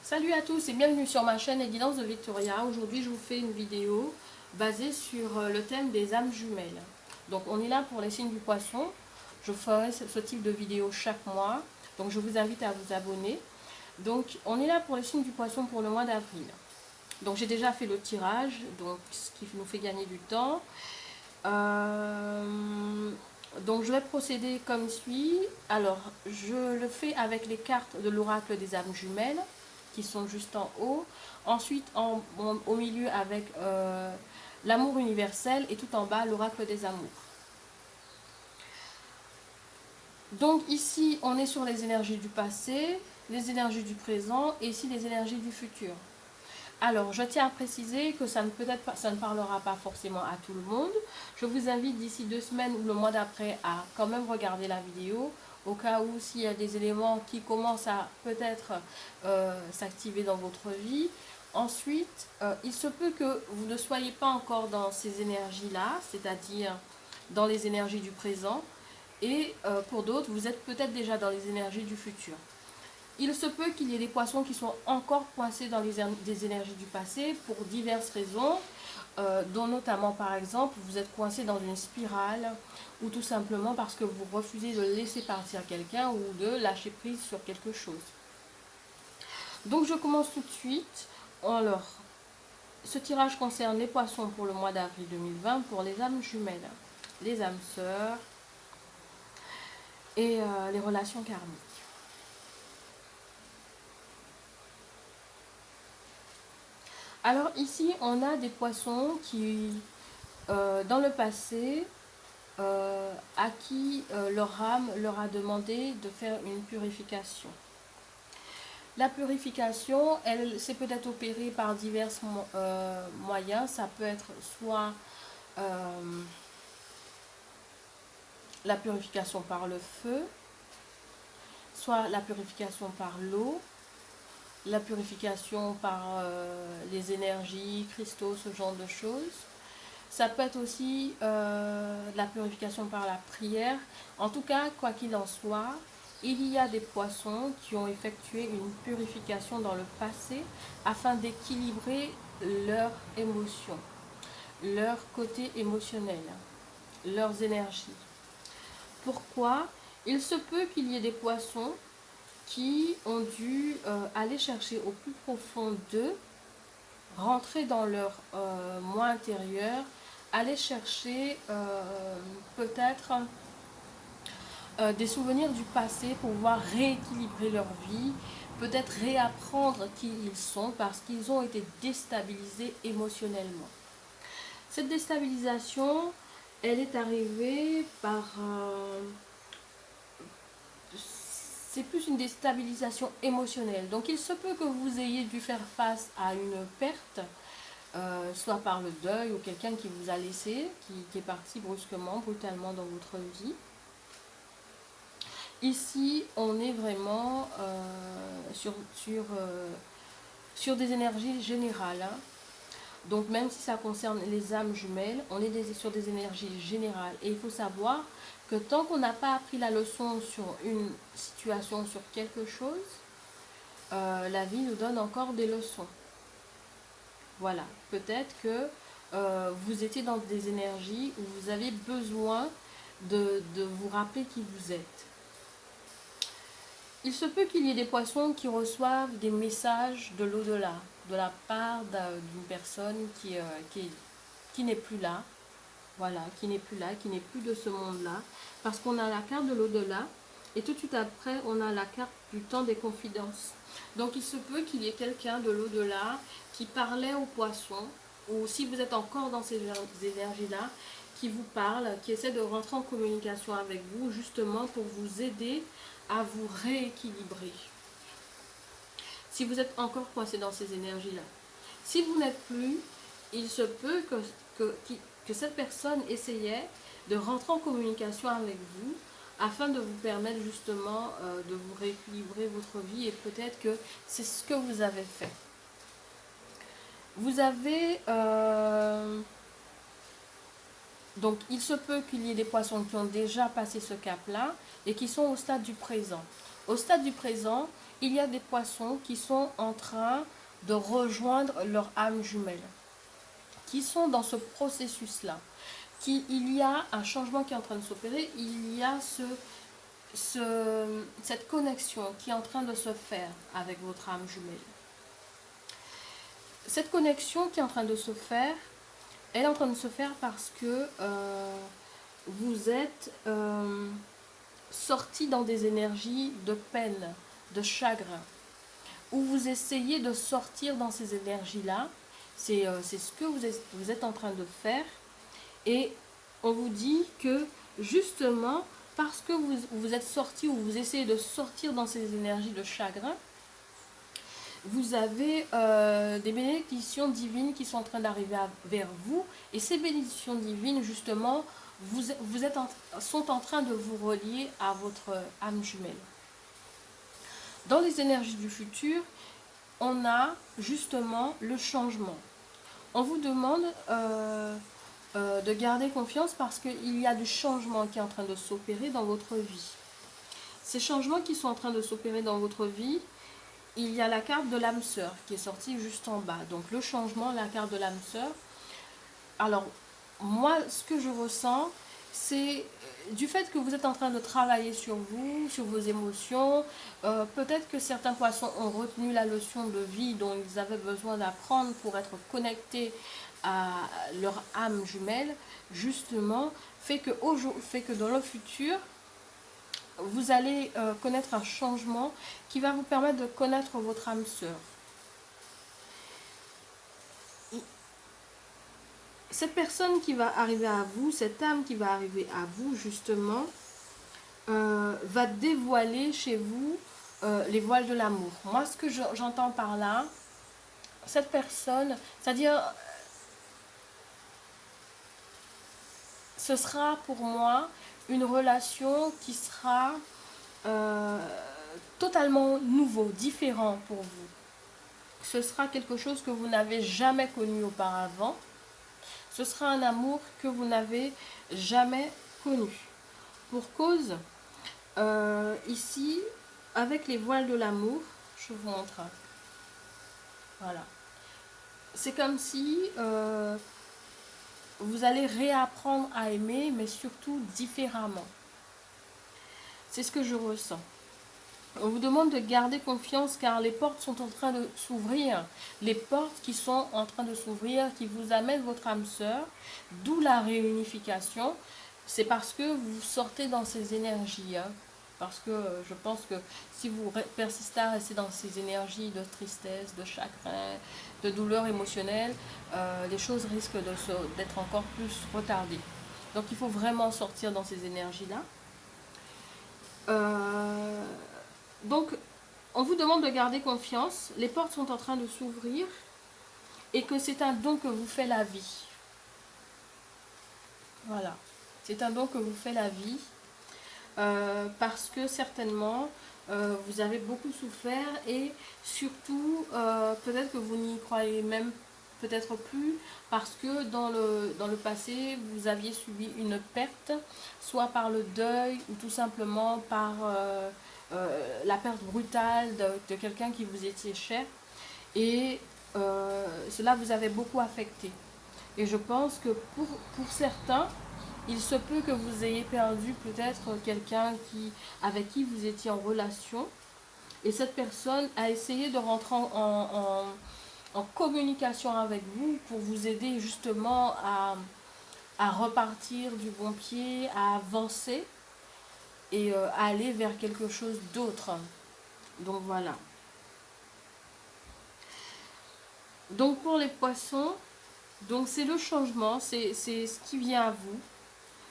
Salut à tous et bienvenue sur ma chaîne Les Guidances de Victoria. Aujourd'hui je vous fais une vidéo basée sur le thème des âmes jumelles. Donc on est là pour les signes du poisson. Je ferai ce type de vidéo chaque mois. Donc je vous invite à vous abonner. Donc on est là pour les signes du poisson pour le mois d'avril. Donc j'ai déjà fait le tirage, donc ce qui nous fait gagner du temps. Donc je vais procéder comme suit. Alors je le fais avec les cartes de l'oracle des âmes jumelles qui sont juste en haut. Ensuite au milieu avec l'amour universel et tout en bas l'oracle des amours. Donc ici on est sur les énergies du passé, les énergies du présent et ici les énergies du futur. Alors, je tiens à préciser que ça ne parlera pas forcément à tout le monde. Je vous invite d'ici 2 semaines ou le mois d'après à quand même regarder la vidéo, au cas où s'il y a des éléments qui commencent à peut-être s'activer dans votre vie. Ensuite, il se peut que vous ne soyez pas encore dans ces énergies-là, c'est-à-dire dans les énergies du présent. Et pour d'autres, vous êtes peut-être déjà dans les énergies du futur. Il se peut qu'il y ait des poissons qui sont encore coincés dans des énergies du passé pour diverses raisons, dont notamment par exemple vous êtes coincé dans une spirale ou tout simplement parce que vous refusez de laisser partir quelqu'un ou de lâcher prise sur quelque chose. Donc je commence tout de suite. Alors, ce tirage concerne les poissons pour le mois d'avril 2020 pour les âmes jumelles, les âmes sœurs et les relations karmiques. Alors ici, on a des poissons qui, dans le passé, à qui leur âme leur a demandé de faire une purification. La purification, elle s'est peut-être opérée par divers moyens. Ça peut être soit la purification par le feu, soit la purification par l'eau, la purification par les énergies, cristaux, ce genre de choses. Ça peut être aussi la purification par la prière. En tout cas, quoi qu'il en soit, il y a des poissons qui ont effectué une purification dans le passé afin d'équilibrer leurs émotions, leur côté émotionnel, leurs énergies. Pourquoi? Il se peut qu'il y ait des poissons qui ont dû aller chercher au plus profond d'eux, rentrer dans leur moi intérieur, aller chercher peut-être des souvenirs du passé pour pouvoir rééquilibrer leur vie, peut-être réapprendre qui ils sont parce qu'ils ont été déstabilisés émotionnellement. Cette déstabilisation, elle est arrivée par... c'est plus une déstabilisation émotionnelle. Donc il se peut que vous ayez dû faire face à une perte, soit par le deuil ou quelqu'un qui vous a laissé, qui est parti brusquement, brutalement dans votre vie. Ici, on est vraiment sur des énergies générales. Hein. Donc même si ça concerne les âmes jumelles, on est sur des énergies générales. Et il faut savoir que tant qu'on n'a pas appris la leçon sur une situation, sur quelque chose, la vie nous donne encore des leçons. Voilà, peut-être que vous étiez dans des énergies où vous avez besoin de vous rappeler qui vous êtes. Il se peut qu'il y ait des poissons qui reçoivent des messages de l'au-delà, de la part d'une personne qui n'est plus là. Voilà, qui n'est plus là, qui n'est plus de ce monde-là. Parce qu'on a la carte de l'au-delà et tout de suite après, on a la carte du temps des confidences. Donc il se peut qu'il y ait quelqu'un de l'au-delà qui parlait aux poissons, ou si vous êtes encore dans ces énergies-là, qui vous parle, qui essaie de rentrer en communication avec vous, justement pour vous aider à vous rééquilibrer. Si vous êtes encore coincé dans ces énergies-là. Si vous n'êtes plus, il se peut que cette personne essayait de rentrer en communication avec vous afin de vous permettre justement de vous rééquilibrer votre vie, et peut-être que c'est ce que vous avez fait. Vous avez... donc il se peut qu'il y ait des poissons qui ont déjà passé ce cap-là et qui sont au stade du présent. Au stade du présent, il y a des poissons qui sont en train de rejoindre leur âme jumelle, qui sont dans ce processus-là. Il y a un changement qui est en train de s'opérer, il y a cette connexion qui est en train de se faire avec votre âme jumelle. Cette connexion qui est en train de se faire, elle est en train de se faire parce que vous êtes sorti dans des énergies de peine, de chagrin, où vous essayez de sortir dans ces énergies-là. C'est ce que vous êtes en train de faire. Et on vous dit que justement, parce que vous êtes sorti ou vous essayez de sortir dans ces énergies de chagrin, vous avez des bénédictions divines qui sont en train d'arriver vers vous. Et ces bénédictions divines, justement, sont en train de vous relier à votre âme jumelle. Dans les énergies du futur, on a justement le changement. On vous demande de garder confiance parce qu'il y a du changement qui est en train de s'opérer dans votre vie. Ces changements qui sont en train de s'opérer dans votre vie, il y a la carte de l'âme sœur qui est sortie juste en bas. Donc le changement, la carte de l'âme sœur. Alors, moi, ce que je ressens, c'est du fait que vous êtes en train de travailler sur vous, sur vos émotions. Peut-être que certains poissons ont retenu la leçon de vie dont ils avaient besoin d'apprendre pour être connectés à leur âme jumelle, justement, fait que dans le futur, vous allez connaître un changement qui va vous permettre de connaître votre âme sœur. Cette personne qui va arriver à vous, cette âme qui va arriver à vous, justement, va dévoiler chez vous les voiles de l'amour. Moi, ce que j'entends par là, cette personne, c'est-à-dire, ce sera pour moi une relation qui sera totalement nouveau, différent pour vous. Ce sera quelque chose que vous n'avez jamais connu auparavant. Ce sera un amour que vous n'avez jamais connu. Pour cause, ici, avec les voiles de l'amour, je vous montre. Voilà. C'est comme si vous allez réapprendre à aimer, mais surtout différemment. C'est ce que je ressens. On vous demande de garder confiance car les portes sont en train de s'ouvrir. Les portes qui sont en train de s'ouvrir, qui vous amènent votre âme sœur, d'où la réunification. C'est parce que vous sortez dans ces énergies. Parce que je pense que si vous persistez à rester dans ces énergies de tristesse, de chagrin, de douleur émotionnelle, les choses risquent d'être encore plus retardées. Donc il faut vraiment sortir dans ces énergies-là. Donc, on vous demande de garder confiance. Les portes sont en train de s'ouvrir et que c'est un don que vous fait la vie. Voilà. C'est un don que vous fait la vie parce que certainement, vous avez beaucoup souffert et surtout, peut-être que vous n'y croyez même peut-être plus parce que dans le passé, vous aviez subi une perte, soit par le deuil ou tout simplement par la perte brutale de quelqu'un qui vous était cher. Et cela vous avait beaucoup affecté. Et je pense que pour certains, il se peut que vous ayez perdu peut-être quelqu'un avec qui vous étiez en relation. Et cette personne a essayé de rentrer en communication avec vous pour vous aider justement à repartir du bon pied, à avancer et à aller vers quelque chose d'autre. Donc voilà. Donc pour les poissons, donc c'est le changement, c'est ce qui vient à vous.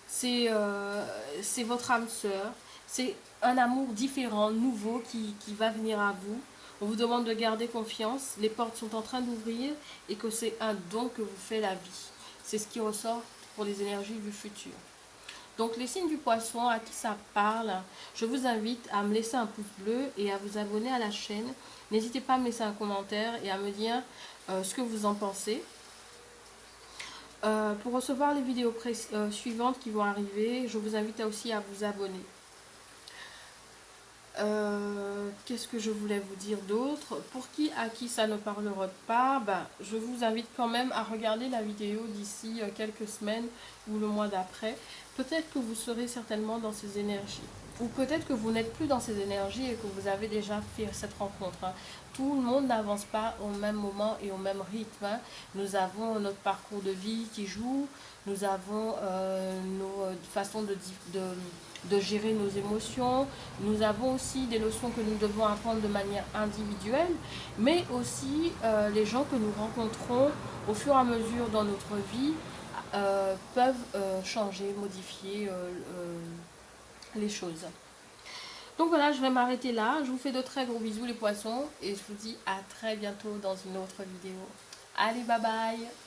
C'est votre âme sœur. C'est un amour différent, nouveau qui va venir à vous. On vous demande de garder confiance. Les portes sont en train d'ouvrir et que c'est un don que vous fait la vie. C'est ce qui ressort pour les énergies du futur. Donc les signes du poisson, à qui ça parle, je vous invite à me laisser un pouce bleu et à vous abonner à la chaîne. N'hésitez pas à me laisser un commentaire et à me dire ce que vous en pensez. Pour recevoir les vidéos suivantes qui vont arriver, je vous invite aussi à vous abonner. Qu'est-ce que je voulais vous dire d'autre? Pour qui à qui ça ne parlera pas, ben, je vous invite quand même à regarder la vidéo d'ici quelques semaines ou le mois d'après. Peut-être que vous serez certainement dans ces énergies. Ou peut-être que vous n'êtes plus dans ces énergies et que vous avez déjà fait cette rencontre, hein. Tout le monde n'avance pas au même moment et au même rythme, hein. Nous avons notre parcours de vie qui joue, nous avons nos façons de gérer nos émotions, nous avons aussi des leçons que nous devons apprendre de manière individuelle, mais aussi les gens que nous rencontrons au fur et à mesure dans notre vie peuvent changer, modifier les choses. Donc voilà, je vais m'arrêter là. Je vous fais de très gros bisous les poissons et je vous dis à très bientôt dans une autre vidéo. Allez, bye bye!